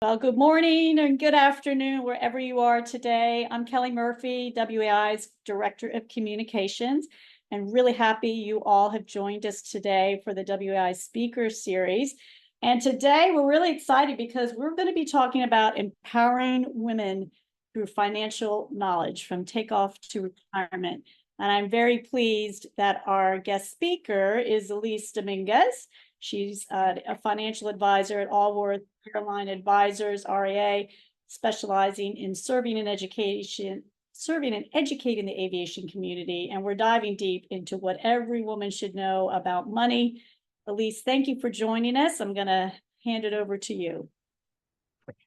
Well, good morning and good afternoon, wherever you are today. I'm Kelly Murphy, WAI's Director of Communications, and really happy you all have joined us today for the WAI Speaker Series. And today we're really excited because we're going to be talking about empowering women through financial knowledge from takeoff to retirement. And I'm very pleased that our guest speaker is Alyse Dominguez. She's a financial advisor at Allworth Airline Advisors, RAA, specializing in serving and educating the aviation community. And we're diving deep into what every woman should know about money. Alyse, thank you for joining us. I'm going to hand it over to you.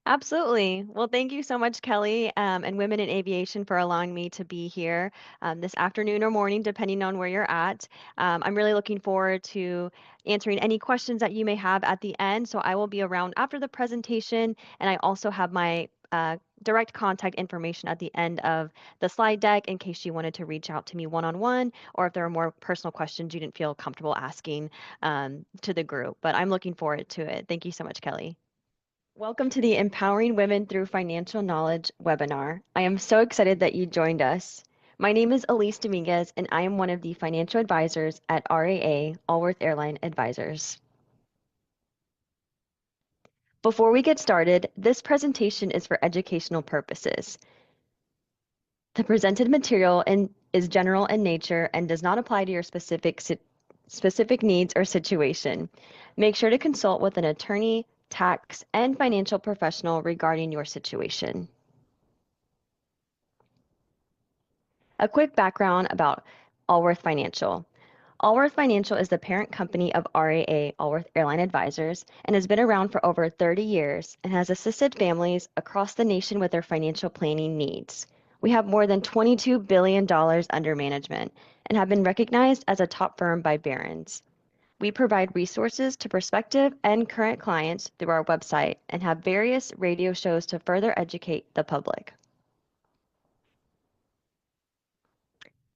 Absolutely. Well, thank you so much, Kelly, and Women in Aviation for allowing me to be here this afternoon or morning, depending on where you're at. I'm really looking forward to answering any questions that you may have at the end. So I will be around after the presentation, and I also have my direct contact information at the end of the slide deck in case you wanted to reach out to me one-on-one, or if there are more personal questions you didn't feel comfortable asking to the group. But I'm looking forward to it. Thank you so much, Kelly. Welcome to the Empowering Women Through Financial Knowledge webinar. I am so excited that you joined us. My name is Alyse Dominguez, and I am one of the financial advisors at RAA, Allworth Airline Advisors. Before we get started, this presentation is for educational purposes. The presented material is general in nature and does not apply to your specific needs or situation. Make sure to consult with an attorney, tax, and financial professional regarding your situation. A quick background about Allworth Financial. Allworth Financial is the parent company of RAA, Allworth Airline Advisors, and has been around for over 30 years and has assisted families across the nation with their financial planning needs. We have more than $22 billion under management and have been recognized as a top firm by Barron's. We provide resources to prospective and current clients through our website and have various radio shows to further educate the public.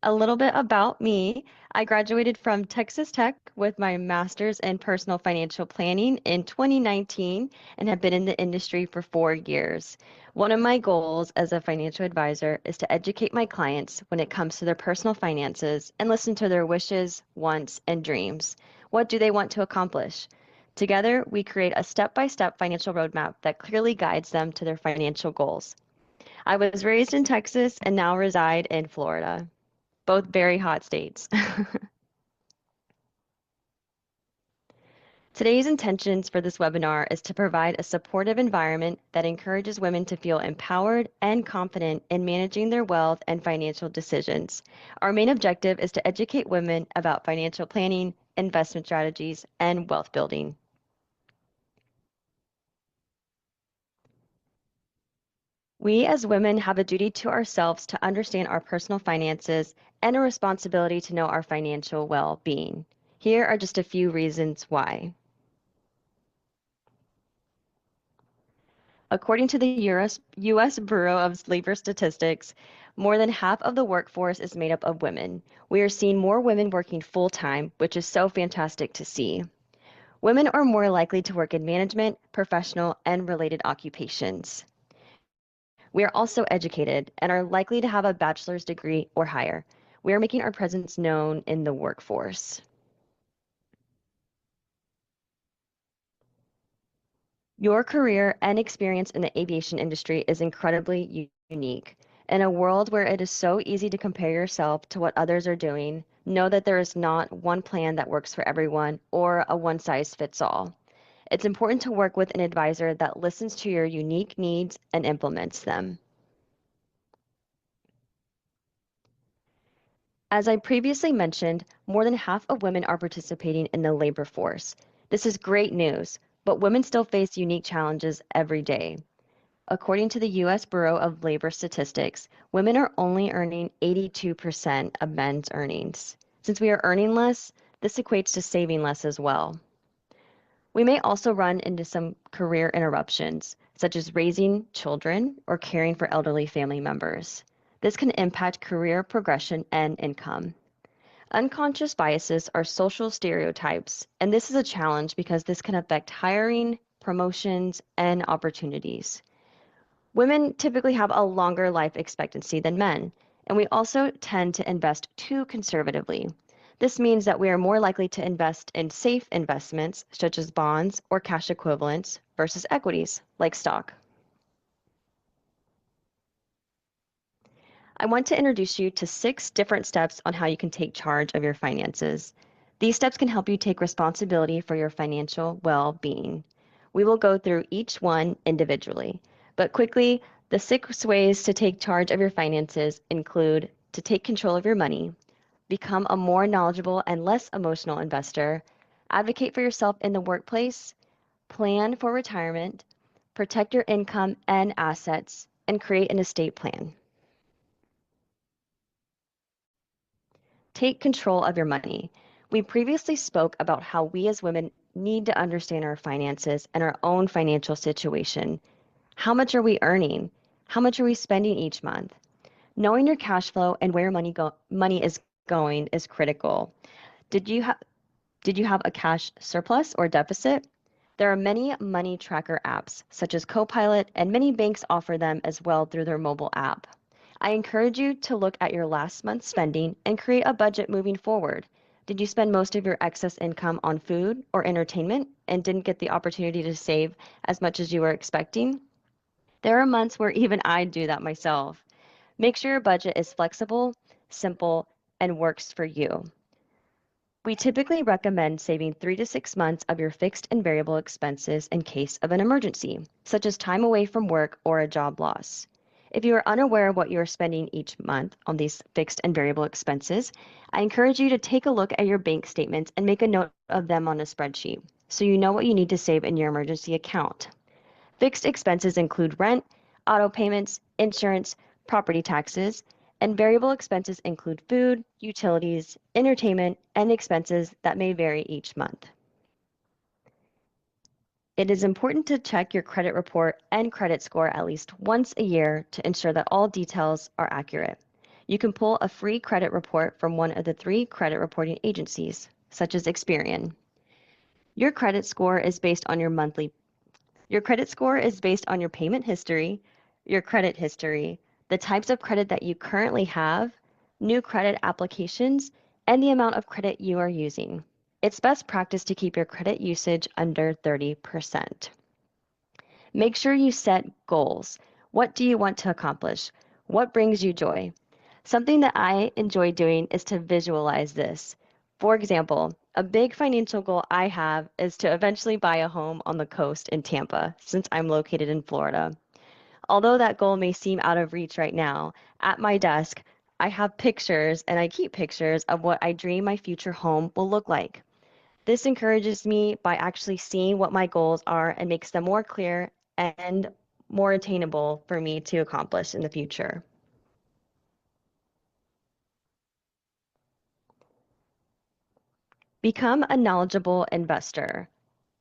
A little bit about me. I graduated from Texas Tech with my master's in personal financial planning in 2019 and have been in the industry for 4 years. One of my goals as a financial advisor is to educate my clients when it comes to their personal finances and listen to their wishes, wants, and dreams. What do they want to accomplish? Together, we create a step-by-step financial roadmap that clearly guides them to their financial goals. I was raised in Texas and now reside in Florida. Both very hot states. Today's intentions for this webinar is to provide a supportive environment that encourages women to feel empowered and confident in managing their wealth and financial decisions. Our main objective is to educate women about financial planning, investment strategies, and wealth building. We as women have a duty to ourselves to understand our personal finances and a responsibility to know our financial well-being. Here are just a few reasons why. According to the U.S. Bureau of Labor Statistics, more than half of the workforce is made up of women. We are seeing more women working full-time, which is so fantastic to see. Women are more likely to work in management, professional, and related occupations. We are also educated and are likely to have a bachelor's degree or higher. We are making our presence known in the workforce. Your career and experience in the aviation industry is incredibly unique. In a world where it is so easy to compare yourself to what others are doing, know that there is not one plan that works for everyone or a one-size-fits-all. It's important to work with an advisor that listens to your unique needs and implements them. As I previously mentioned, more than half of women are participating in the labor force. This is great news, but women still face unique challenges every day. According to the U.S. Bureau of Labor Statistics, women are only earning 82% of men's earnings. Since we are earning less, this equates to saving less as well. We may also run into some career interruptions, such as raising children or caring for elderly family members. This can impact career progression and income. Unconscious biases are social stereotypes, and this is a challenge because this can affect hiring, promotions, and opportunities. Women typically have a longer life expectancy than men, and we also tend to invest too conservatively. This means that we are more likely to invest in safe investments, such as bonds or cash equivalents, versus equities, like stock. I want to introduce you to 6 different steps on how you can take charge of your finances. These steps can help you take responsibility for your financial well-being. We will go through each one individually, but quickly, the 6 ways to take charge of your finances include to take control of your money, become a more knowledgeable and less emotional investor, advocate for yourself in the workplace, plan for retirement, protect your income and assets, and create an estate plan. Take control of your money. We previously spoke about how we as women need to understand our finances and our own financial situation. How much are we earning? How much are we spending each month? Knowing your cash flow and where money is going is critical. Did you have a cash surplus or deficit? There are many money tracker apps, such as Copilot, and many banks offer them as well through their mobile app. I encourage you to look at your last month's spending and create a budget moving forward. Did you spend most of your excess income on food or entertainment and didn't get the opportunity to save as much as you were expecting? There are months where even I do that myself. Make sure your budget is flexible, simple, and works for you. We typically recommend saving 3 to 6 months of your fixed and variable expenses in case of an emergency, such as time away from work or a job loss. If you are unaware of what you are spending each month on these fixed and variable expenses, I encourage you to take a look at your bank statements and make a note of them on a spreadsheet so you know what you need to save in your emergency account. Fixed expenses include rent, auto payments, insurance, property taxes, and variable expenses include food, utilities, entertainment, and expenses that may vary each month. It is important to check your credit report and credit score at least once a year to ensure that all details are accurate. You can pull a free credit report from one of the 3 credit reporting agencies, such as Experian. Your credit score is based on your credit score is based on your payment history, your credit history, the types of credit that you currently have, new credit applications, and the amount of credit you are using. It's best practice to keep your credit usage under 30%. Make sure you set goals. What do you want to accomplish? What brings you joy? Something that I enjoy doing is to visualize this. For example, a big financial goal I have is to eventually buy a home on the coast in Tampa, since I'm located in Florida. Although that goal may seem out of reach right now, at my desk, I have pictures and I keep pictures of what I dream my future home will look like. This encourages me by actually seeing what my goals are and makes them more clear and more attainable for me to accomplish in the future. Become a knowledgeable investor.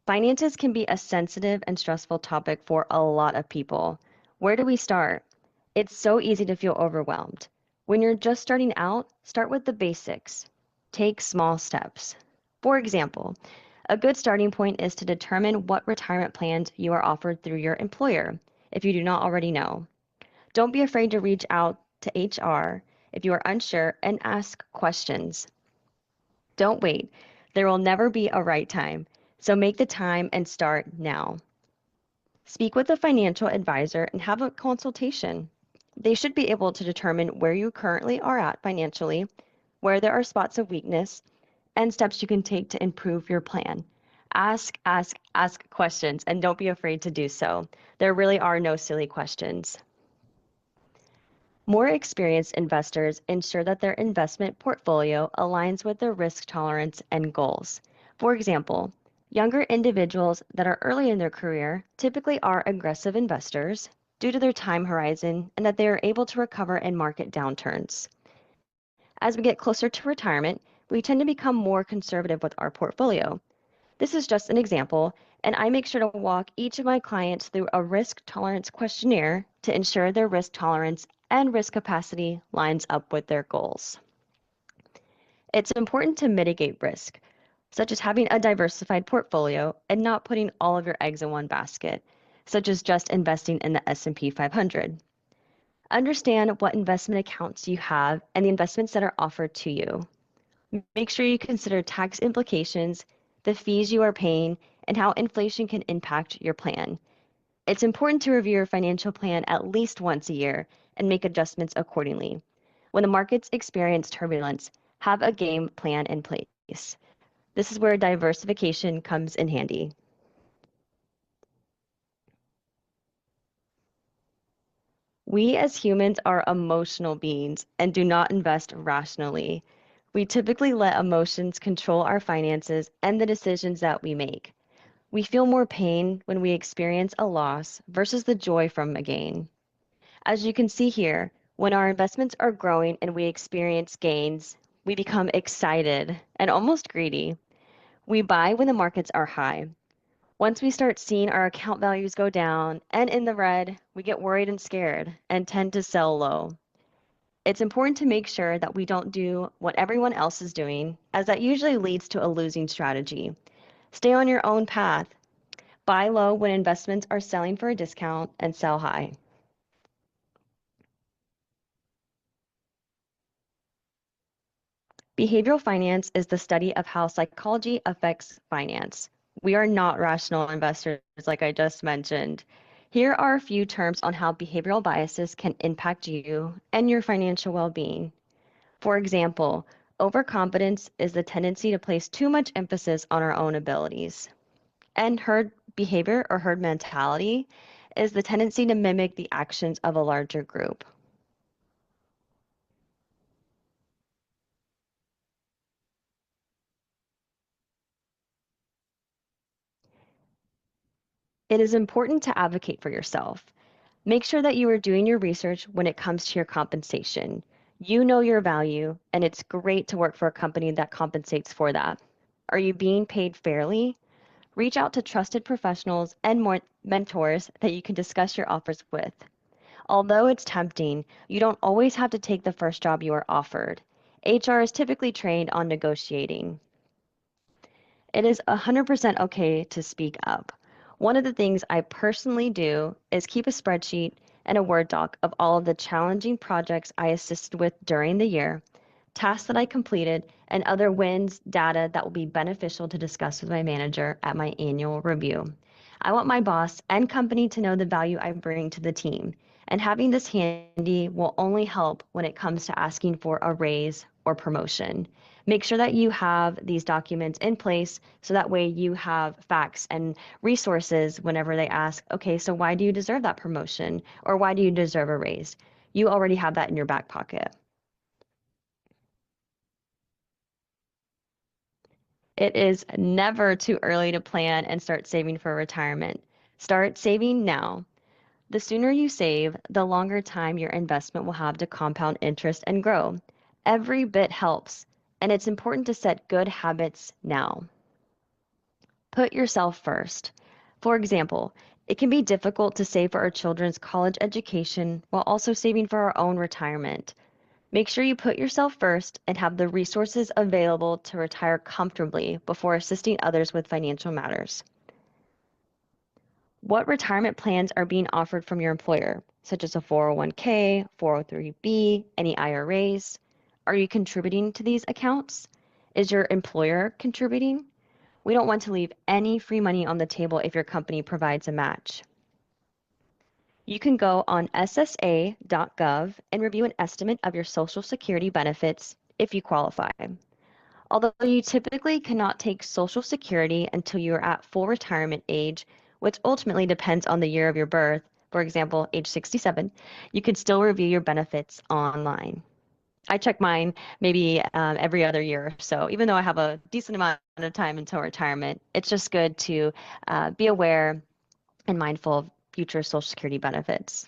Finances can be a sensitive and stressful topic for a lot of people. Where do we start? It's so easy to feel overwhelmed. When you're just starting out, start with the basics. Take small steps. For example, a good starting point is to determine what retirement plans you are offered through your employer, if you do not already know. Don't be afraid to reach out to HR if you are unsure and ask questions. Don't wait. There will never be a right time, so make the time and start now. Speak with a financial advisor and have a consultation. They should be able to determine where you currently are at financially, where there are spots of weakness, and steps you can take to improve your plan. Ask questions, and don't be afraid to do so. There really are no silly questions. More experienced investors ensure that their investment portfolio aligns with their risk tolerance and goals. For example, younger individuals that are early in their career typically are aggressive investors due to their time horizon and that they are able to recover in market downturns. As we get closer to retirement, we tend to become more conservative with our portfolio. This is just an example, and I make sure to walk each of my clients through a risk tolerance questionnaire to ensure their risk tolerance and risk capacity lines up with their goals. It's important to mitigate risk. such as having a diversified portfolio and not putting all of your eggs in one basket, such as just investing in the S&P 500. Understand what investment accounts you have and the investments that are offered to you. Make sure you consider tax implications, the fees you are paying, and how inflation can impact your plan. It's important to review your financial plan at least once a year and make adjustments accordingly. When the markets experience turbulence, have a game plan in place. This is where diversification comes in handy. We as humans are emotional beings and do not invest rationally. We typically let emotions control our finances and the decisions that we make. We feel more pain when we experience a loss versus the joy from a gain. As you can see here, when our investments are growing and we experience gains, we become excited and almost greedy. We buy when the markets are high. Once we start seeing our account values go down and in the red, we get worried and scared and tend to sell low. It's important to make sure that we don't do what everyone else is doing, as that usually leads to a losing strategy. Stay on your own path. Buy low when investments are selling for a discount and sell high. Behavioral finance is the study of how psychology affects finance. We are not rational investors, like I just mentioned. Here are a few terms on how behavioral biases can impact you and your financial well-being. For example, overconfidence is the tendency to place too much emphasis on our own abilities. And herd behavior or herd mentality is the tendency to mimic the actions of a larger group. It is important to advocate for yourself. Make sure that you are doing your research when it comes to your compensation. You know your value, and it's great to work for a company that compensates for that. Are you being paid fairly? Reach out to trusted professionals and more mentors that you can discuss your offers with. Although it's tempting, you don't always have to take the first job you are offered. HR is typically trained on negotiating. It is 100% okay to speak up. One of the things I personally do is keep a spreadsheet and a Word doc of all of the challenging projects I assisted with during the year, tasks that I completed, and other wins, data that will be beneficial to discuss with my manager at my annual review. I want my boss and company to know the value I bring to the team, and having this handy will only help when it comes to asking for a raise or promotion. Make sure that you have these documents in place so that way you have facts and resources whenever they ask, okay, so why do you deserve that promotion? Or why do you deserve a raise? You already have that in your back pocket. It is never too early to plan and start saving for retirement. Start saving now. The sooner you save, the longer time your investment will have to compound interest and grow. Every bit helps, and it's important to set good habits now. Put yourself first. For example, it can be difficult to save for our children's college education while also saving for our own retirement. Make sure you put yourself first and have the resources available to retire comfortably before assisting others with financial matters. What retirement plans are being offered from your employer, such as a 401k, 403b, any IRAs? Are you contributing to these accounts? Is your employer contributing? We don't want to leave any free money on the table if your company provides a match. You can go on ssa.gov and review an estimate of your Social Security benefits if you qualify. Although you typically cannot take Social Security until you are at full retirement age, which ultimately depends on the year of your birth, for example, age 67, you can still review your benefits online. I check mine maybe every other year or so. Even though I have a decent amount of time until retirement, it's just good to be aware and mindful of future Social Security benefits.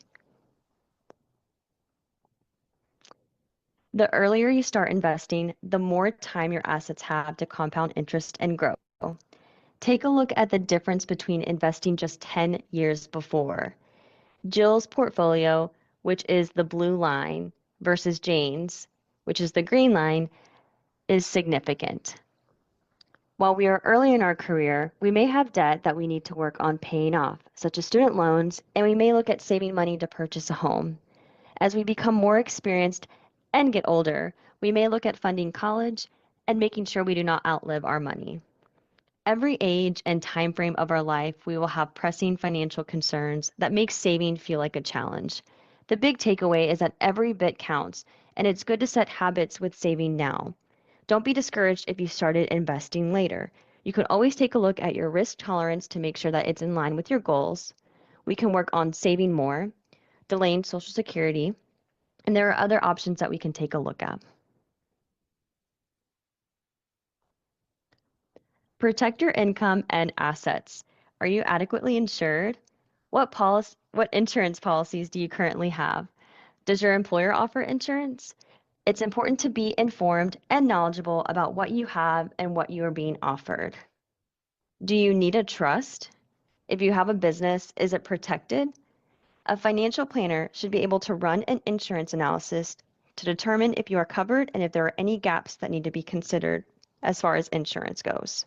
The earlier you start investing, the more time your assets have to compound interest and grow. Take a look at the difference between investing just 10 years before. Jill's portfolio, which is the blue line, versus Jane's, which is the green line, is significant. While we are early in our career, we may have debt that we need to work on paying off, such as student loans, and we may look at saving money to purchase a home. As we become more experienced and get older, we may look at funding college and making sure we do not outlive our money. Every age and time frame of our life, we will have pressing financial concerns that make saving feel like a challenge. The big takeaway is that every bit counts, and it's good to set habits with saving now. Don't be discouraged if you started investing later. You can always take a look at your risk tolerance to make sure that it's in line with your goals. We can work on saving more, delaying Social Security, and there are other options that we can take a look at. Protect your income and assets. Are you adequately insured? What insurance policies do you currently have? Does your employer offer insurance? It's important to be informed and knowledgeable about what you have and what you are being offered. Do you need a trust? If you have a business, is it protected? A financial planner should be able to run an insurance analysis to determine if you are covered and if there are any gaps that need to be considered as far as insurance goes.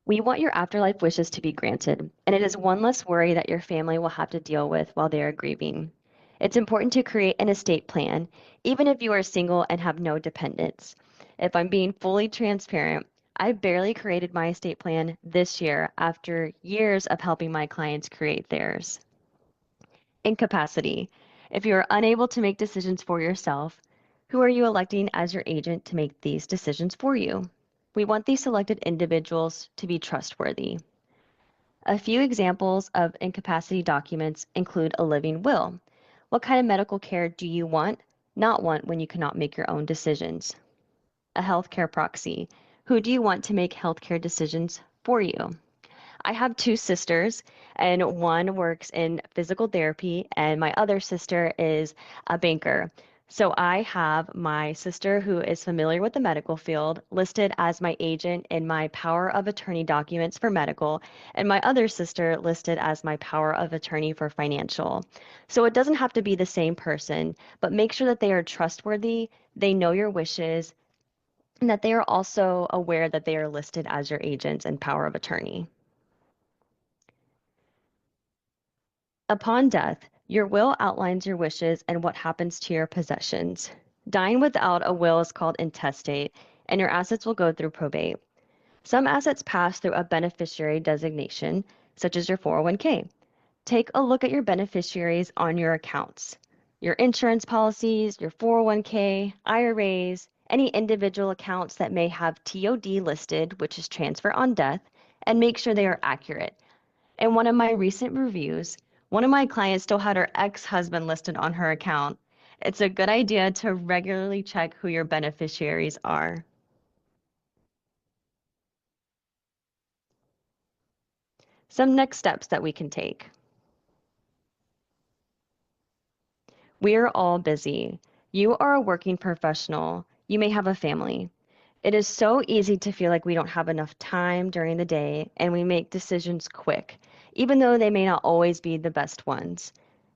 We want your afterlife wishes to be granted, and it is one less worry that your family will have to deal with while they are grieving. It's important to create an estate plan, even if you are single and have no dependents. If I'm being fully transparent, I barely created my estate plan this year after years of helping my clients create theirs. Incapacity. If you are unable to make decisions for yourself, who are you electing as your agent to make these decisions for you? We want these selected individuals to be trustworthy. A few examples of incapacity documents include a living will. What kind of medical care do you not want when you cannot make your own decisions? A healthcare proxy. Who do you want to make healthcare decisions for you? I have two sisters, and one works in physical therapy, and my other sister is a banker. So I have my sister who is familiar with the medical field listed as my agent in my power of attorney documents for medical, and my other sister listed as my power of attorney for financial. So it doesn't have to be the same person, but make sure that they are trustworthy, they know your wishes, and that they are also aware that they are listed as your agents and power of attorney. Upon death, your will outlines your wishes and what happens to your possessions. Dying without a will is called intestate, and your assets will go through probate. Some assets pass through a beneficiary designation, such as your 401k. Take a look at your beneficiaries on your accounts. Your insurance policies, your 401k, IRAs, any individual accounts that may have TOD listed, which is transfer on death, and make sure they are accurate. In one of my recent reviews, one of my clients still had her ex-husband listed on her account. It's a good idea to regularly check who your beneficiaries are. Some next steps that we can take. We are all busy. You are a working professional. You may have a family. It is so easy to feel like we don't have enough time during the day and we make decisions quick, even though they may not always be the best ones.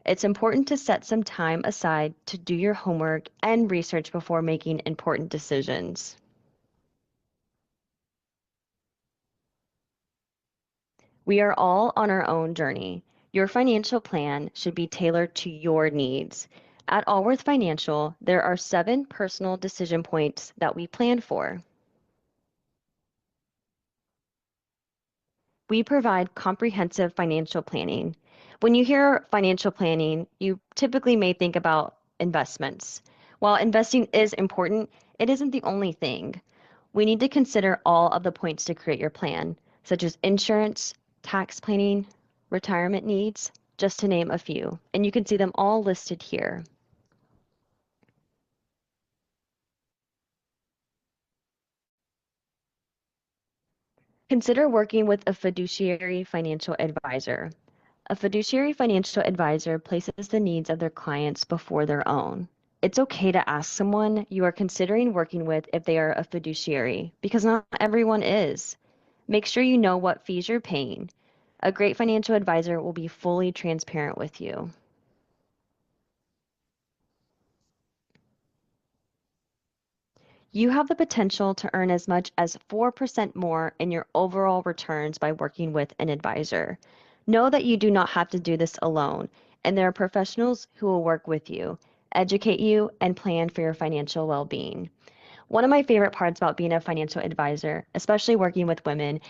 It's important to set some time aside to do your homework and research before making important decisions. We are all on our own journey. Your financial plan should be tailored to your needs. At Allworth Financial, there are 7 personal decision points that we plan for. We provide comprehensive financial planning. When you hear financial planning, you typically may think about investments. While investing is important, it isn't the only thing. We need to consider all of the points to create your plan, such as insurance, tax planning, retirement needs, just to name a few. And you can see them all listed here. Consider working with a fiduciary financial advisor. A fiduciary financial advisor places the needs of their clients before their own. It's okay to ask someone you are considering working with if they are a fiduciary, because not everyone is. Make sure you know what fees you're paying. A great financial advisor will be fully transparent with you. You have the potential to earn as much as 4% more in your overall returns by working with an advisor. Know that you do not have to do this alone, and there are professionals who will work with you, educate you, and plan for your financial well being. One of my favorite parts about being a financial advisor, especially working with women,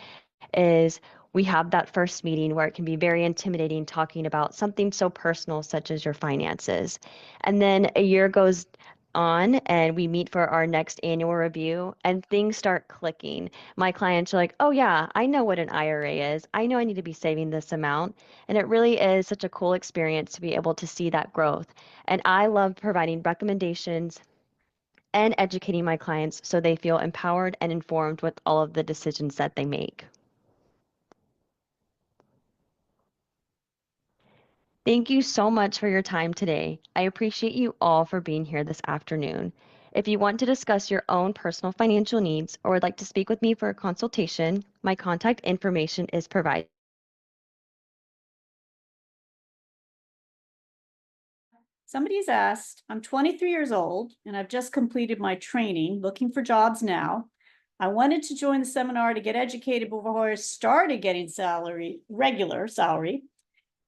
is we have that first meeting where it can be very intimidating talking about something so personal such as your finances. And then a year goes on and we meet for our next annual review and things start clicking. My clients are like, "Oh yeah, I know what an IRA is. I know I need to be saving this amount." And it really is such a cool experience to be able to see that growth. And I love providing recommendations and educating my clients so they feel empowered and informed with all of the decisions that they make. Thank you so much for your time today. I appreciate you all for being here this afternoon. If you want to discuss your own personal financial needs or would like to speak with me for a consultation, my contact information is provided. Somebody's asked, I'm 23 years old and I've just completed my training, looking for jobs now. I wanted to join the seminar to get educated before I started getting regular salary.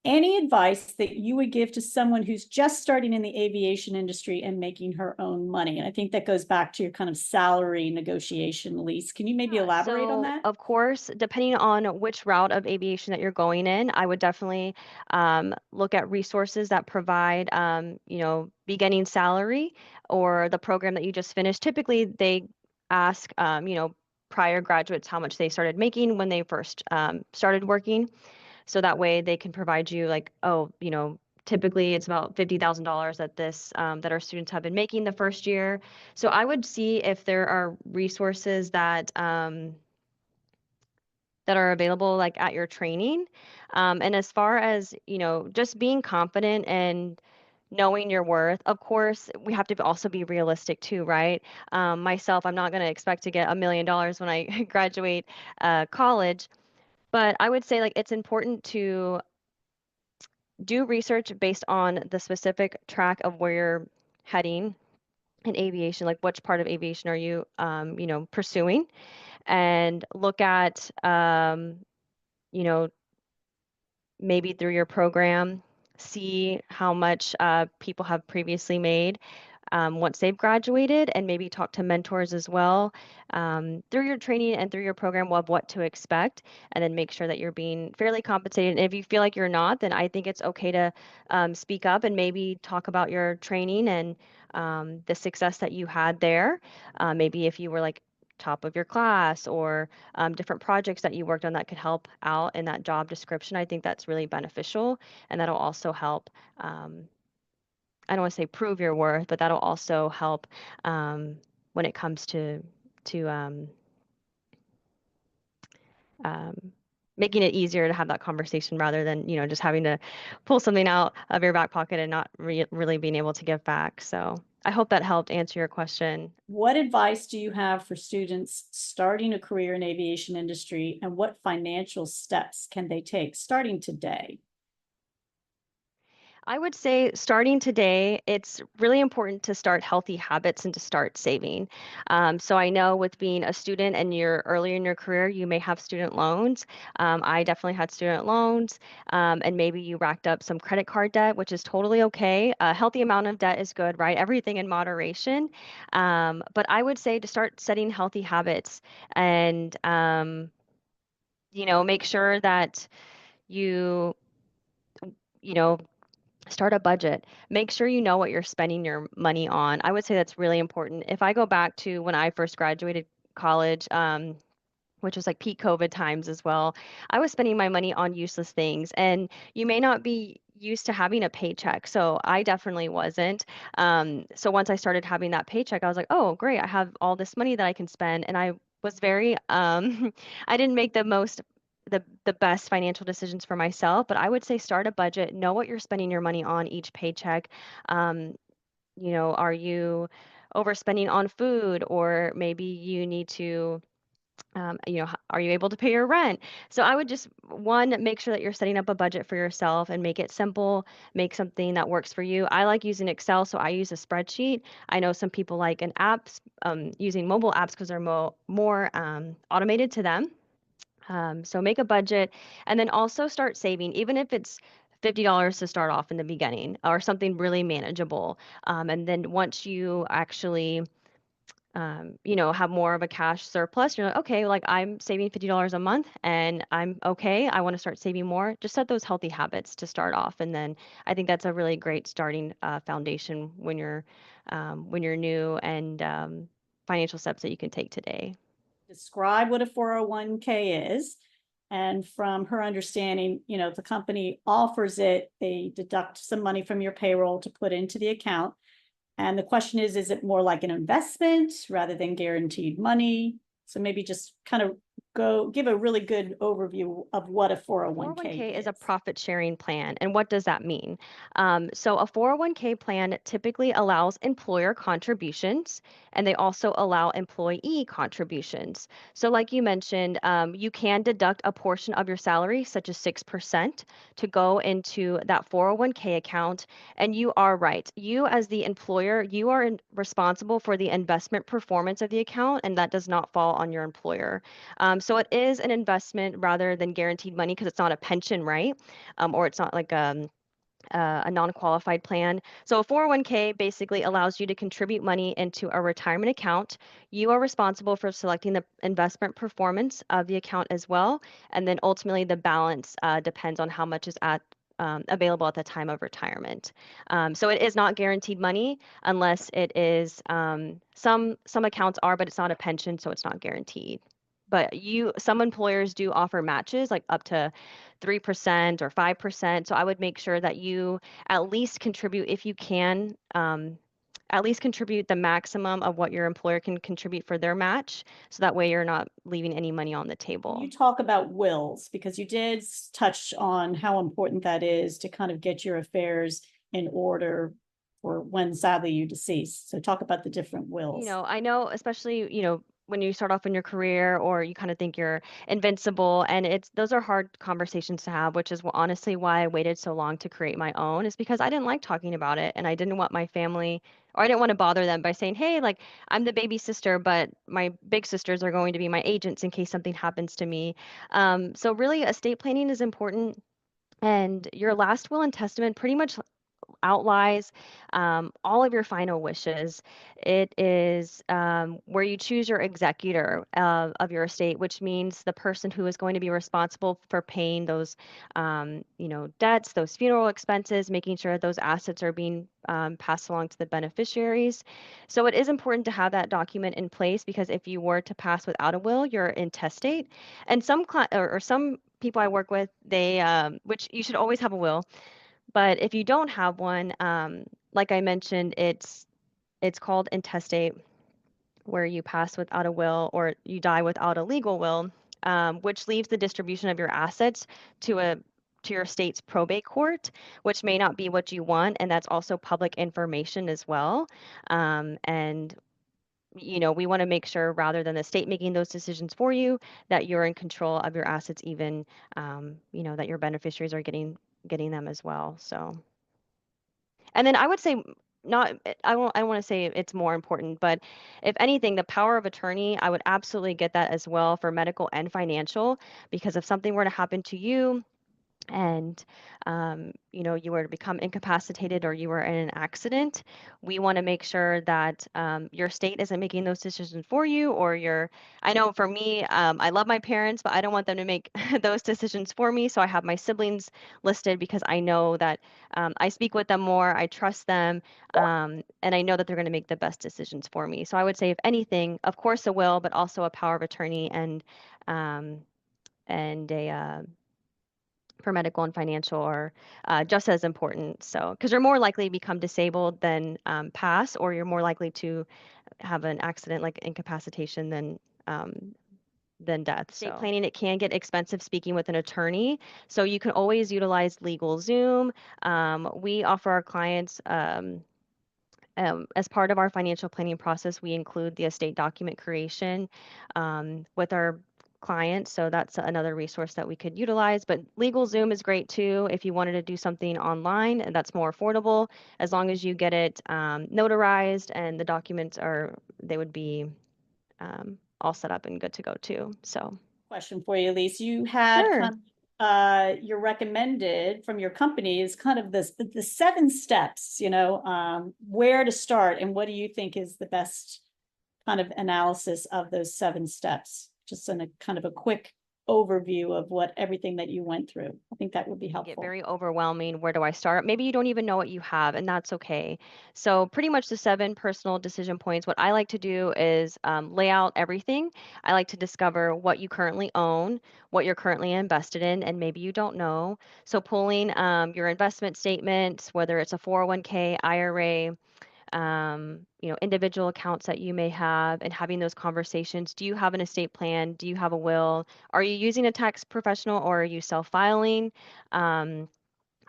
Any advice that you would give to someone who's just starting in the aviation industry and making her own money? And I think that goes back to your kind of salary negotiation, Alyse. Can you maybe elaborate on So, that? of course, depending on which route of aviation that you're going in, I would definitely look at resources that provide, beginning salary or the program that you just finished. Typically, they ask, prior graduates how much they started making when they first started working. So that way they can provide you like, oh, typically it's about $50,000 that our students have been making the first year. So I would see if there are resources that are available like at your training. And as far as, just being confident and knowing your worth, of course, we have to also be realistic too, right? Myself, I'm not going to expect to get $1 million when I graduate college, but I would say like it's important to do research based on the specific track of where you're heading in aviation, like which part of aviation are you, pursuing, and look at, you know, maybe through your program, see how much people have previously made once they've graduated, and maybe talk to mentors as well through your training and through your program of what to expect, and then make sure that you're being fairly compensated. And if you feel like you're not, then I think it's okay to speak up and maybe talk about your training and the success that you had there. Maybe if you were like top of your class or different projects that you worked on that could help out in that job description. I think that's really beneficial, and that'll also help. I don't want to say prove your worth, but that'll also help when it comes to um, making it easier to have that conversation rather than just having to pull something out of your back pocket and not really being able to give back. So I hope that helped answer your question. What advice do you have for students starting a career in aviation industry, and what financial steps can they take starting today? I would say starting today, it's really important to start healthy habits and to start saving. So I know with being a student and you're early in your career, you may have student loans. I definitely had student loans, and maybe you racked up some credit card debt, which is totally okay. A healthy amount of debt is good, right? Everything in moderation. But I would say to start setting healthy habits and, make sure that you, you know, start a budget. Make sure you know what you're spending your money on. I would say that's really important. If I go back to when I first graduated college, which was like peak COVID times as well, I was spending my money on useless things. And you may not be used to having a paycheck. So I definitely wasn't. So once I started having that paycheck, I was like, oh, great, I have all this money that I can spend. And I was very, I didn't make the best financial decisions for myself, but I would say start a budget, know what you're spending your money on each paycheck. Um, are you overspending on food, or maybe you need to Are you able to pay your rent? So I would just, one, make sure that you're setting up a budget for yourself and make it simple, make something that works for you. I like using Excel, so I use a spreadsheet. I know some people like an apps, using mobile apps because they're more automated to them. So make a budget and then also start saving, even if it's $50 to start off in the beginning or something really manageable. And then once you actually have more of a cash surplus, you're like, okay, like I'm saving $50 a month and I'm okay. I want to start saving more. Just set those healthy habits to start off. And then I think that's a really great starting foundation when you're new and financial steps that you can take today. Describe what a 401k is. And from her understanding, the company offers it, they deduct some money from your payroll to put into the account. And the question is it more like an investment rather than guaranteed money? So maybe just kind of give a really good overview of what a 401k 401k is a is. profit sharing plan. And what does that mean? So, a 401k plan typically allows employer contributions and they also allow employee contributions. So, like you mentioned, you can deduct a portion of your salary, such as 6%, to go into that 401k account. And you are right. You, as the employer, you are responsible for the investment performance of the account, and that does not fall on your employer. So it is an investment rather than guaranteed money because it's not a pension, right? Or it's not like a non-qualified plan. So a 401k basically allows you to contribute money into a retirement account. You are responsible for selecting the investment performance of the account as well. And then ultimately the balance depends on how much is available at the time of retirement. So it is not guaranteed money unless it is some accounts are, but it's not a pension, so it's not guaranteed. But some employers do offer matches like up to 3% or 5%. So I would make sure that you at least contribute if you can. At least contribute the maximum of what your employer can contribute for their match. So that way you're not leaving any money on the Can you table. talk about wills? Because you did touch on how important that is to kind of get your affairs in order for when sadly you decease. So talk about the different wills. I know, especially, when you start off in your career or you kind of think you're invincible, and those are hard conversations to have, which is honestly why I waited so long to create my own, is because I didn't like talking about it and I didn't want my family, or I didn't want to bother them by saying, hey, like I'm the baby sister, but my big sisters are going to be my agents in case something happens to me. So really estate planning is important. And your last will and testament pretty much outlies all of your final wishes. It is where you choose your executor of your estate, which means the person who is going to be responsible for paying those, debts, those funeral expenses, making sure that those assets are being passed along to the beneficiaries. So it is important to have that document in place because if you were to pass without a will, you're intestate. And or some people I work with, which you should always have a will, but if you don't have one, like I mentioned, it's called intestate, where you pass without a will or you die without a legal will, which leaves the distribution of your assets to a to your state's probate court, which may not be what you want, and that's also public information as well. And we want to make sure rather than the state making those decisions for you, that you're in control of your assets, even that your beneficiaries are getting them as well. So. And then I would say not I want to say it's more important, but if anything, the power of attorney, I would absolutely get that as well for medical and financial, because if something were to happen to you and you were to become incapacitated or you were in an accident, we want to make sure that your state isn't making those decisions for you, or I know for me, I love my parents, but I don't want them to make those decisions for me. So I have my siblings listed because I know that I speak with them more, I trust them, and I know that they're going to make the best decisions for me. So I would say, if anything, of course, a will, but also a power of attorney um, and a for medical and financial are just as important. So, because you're more likely to become disabled than pass, or you're more likely to have an accident like incapacitation than death. Estate planning, it can get expensive speaking with an attorney. So you can always utilize Legal Zoom. We offer our clients As part of our financial planning process, we include the estate document creation with our clients. So that's another resource that we could utilize. But LegalZoom is great too if you wanted to do something online, and that's more affordable as long as you get it notarized and the documents they would be all set up and good to go too. So, Question for you, Elise. You had sure. kind your recommended from your company is kind of the 7 steps, where to start and what do you think is the best kind of analysis of those 7 steps? Just in a kind of a quick overview of what everything that you went through. I think that would be Can get helpful. very overwhelming. Where do I start? Maybe you don't even know what you have, and that's okay. So, pretty much the 7 personal decision points. What I like to do is lay out everything. I like to discover what you currently own, what you're currently invested in, and maybe you don't know. So, pulling your investment statements, whether it's a 401k, IRA, individual accounts that you may have, and having those conversations. Do you have an estate plan? Do you have a will? Are you using a tax professional or are you self-filing? Um,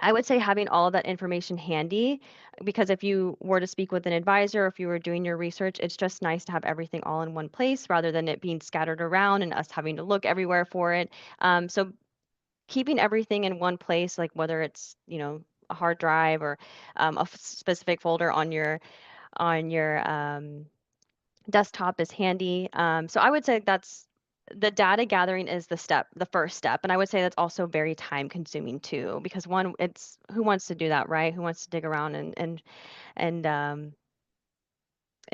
I would say having all of that information handy because if you were to speak with an advisor, if you were doing your research, it's just nice to have everything all in one place rather than it being scattered around and us having to look everywhere for it. So keeping everything in one place, like whether it's, a hard drive or specific folder on your desktop is handy. So I would say that's the data gathering is the first step. And I would say that's also very time consuming too, because one, it's who wants to do that, right? Who wants to dig around and and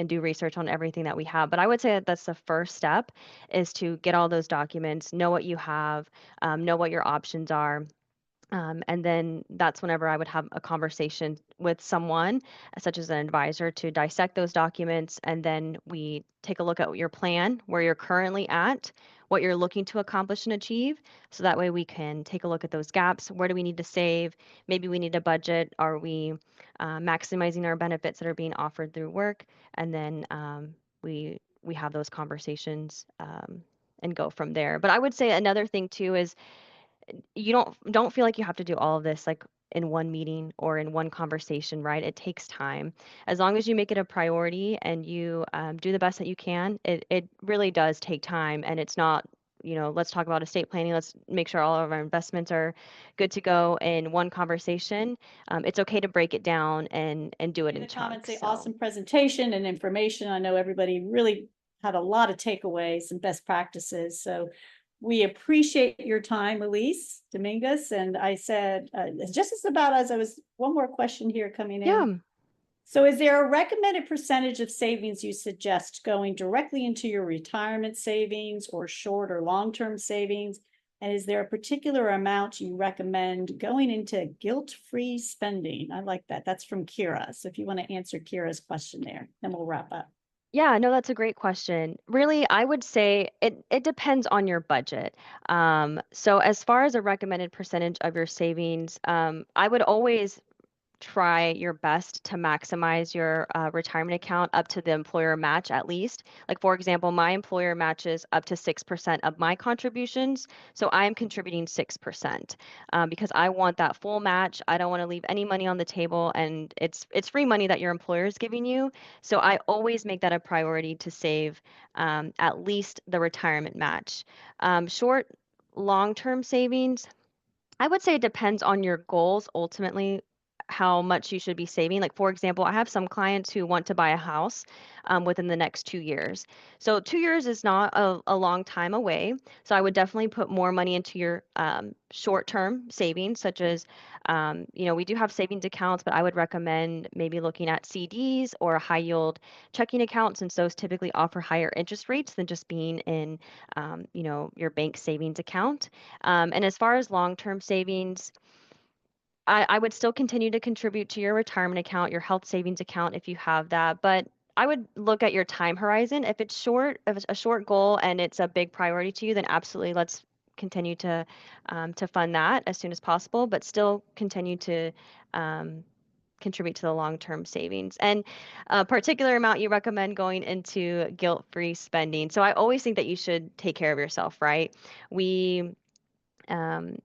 do research on everything that we have. But I would say that that's the first step is to get all those documents, know what you have, know what your options are, and then that's whenever I would have a conversation with someone, such as an advisor, to dissect those documents. And then we take a look at your plan, where you're currently at, what you're looking to accomplish and achieve. So that way we can take a look at those gaps. Where do we need to save? Maybe we need a budget. Are we maximizing our benefits that are being offered through work? And then we have those conversations and go from there. But I would say another thing too is you don't feel like you have to do all of this like in one meeting or in one conversation, right? It takes time. As long as you make it a priority and you do the best that you can, it really does take time. And it's not, let's talk about estate planning. Let's make sure all of our investments are good to go in one conversation. It's okay to break it down and do it In in the comments, chunks. say So awesome presentation and information. I know everybody really had a lot of takeaways and best practices. So we appreciate your time, Alyse Dominguez. And I said, just as about as I was, one more question here coming in. yeah. So is there a recommended percentage of savings you suggest going directly into your retirement savings or short or long-term savings? And is there a particular amount you recommend going into guilt-free spending? I like that. That's from Kira. So if you want to answer Kira's question there, then we'll wrap up. Yeah, no, that's a great question. Really, I would say it depends on your budget. So as far as a recommended percentage of your savings, I would always try your best to maximize your retirement account up to the employer match at least. Like, for example, my employer matches up to 6% of my contributions. So I am contributing 6% because I want that full match. I don't want to leave any money on the table, and it's free money that your employer is giving you. So I always make that a priority to save at least the retirement match. Short, long-term savings, I would say it depends on your goals ultimately, how much you should be saving. Like, for example, I have some clients who want to buy a house within the next 2 years. So, 2 years is not a long time away. So, I would definitely put more money into your short term savings, such as, we do have savings accounts, but I would recommend maybe looking at CDs or high yield checking accounts, since those typically offer higher interest rates than just being in, your bank savings account. And as far as long-term savings, I would still continue to contribute to your retirement account, your health savings account if you have that. But I would look at your time horizon. If it's a short goal and it's a big priority to you, then absolutely let's continue to fund that as soon as possible, but still continue to um, contribute to the long-term savings. And a particular amount you recommend going into guilt-free spending. So I always think that you should take care of yourself, right? We um,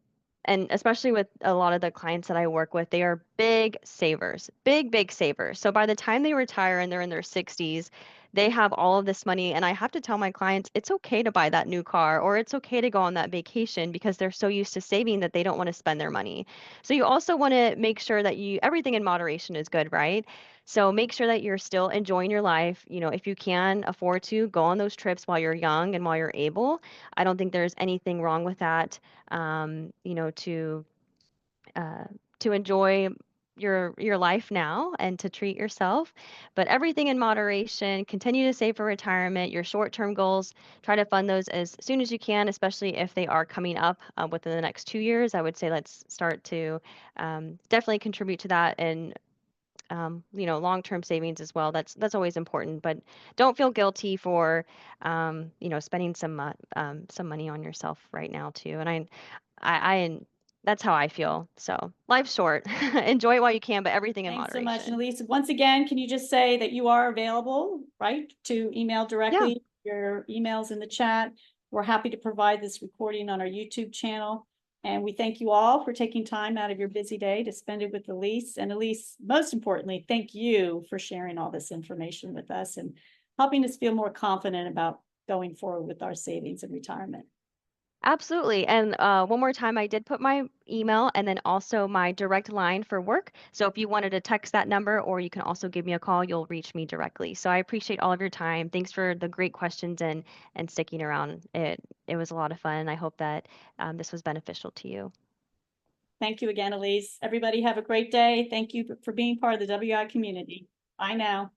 And especially with a lot of the clients that I work with, they are big savers, big, big savers. So by the time they retire and they're in their 60s, they have all of this money. And I have to tell my clients it's okay to buy that new car or it's okay to go on that vacation because they're so used to saving that they don't want to spend their money. So you also want to make sure that everything in moderation is good, right? So make sure that you're still enjoying your life. You know, if you can afford to go on those trips while you're young and while you're able, I don't think there's anything wrong with that. You know, uh, to enjoy your life now and to treat yourself, but everything in moderation. Continue to save for retirement. Your short-term goals, try to fund those as soon as you can, especially if they are coming up within the next 2 years. I would say let's start to definitely contribute to that and you know, long-term savings as well. That's always important, but don't feel guilty for, you know, spending some money on yourself right now too. And I that's how I feel. So life's short. Enjoy it while you can, but everything in Thanks so much. And moderation. Alyse, once again, can you just say that you are available, right, to email Yeah, directly? Your email's in the chat. We're happy to provide this recording on our YouTube channel. And we thank you all for taking time out of your busy day to spend it with Alyse. And Alyse, most importantly, thank you for sharing all this information with us and helping us feel more confident about going forward with our savings and retirement. absolutely. And one more time, I did put my email and then also my direct line for work. So if you wanted to text that number or you can also give me a call, you'll reach me directly. So I appreciate all of your time. Thanks for the great questions and sticking around. It was a lot of fun. I hope that this was beneficial to you. Thank you again, Alyse. Everybody have a great day. Thank you for being part of the WI community. Bye now.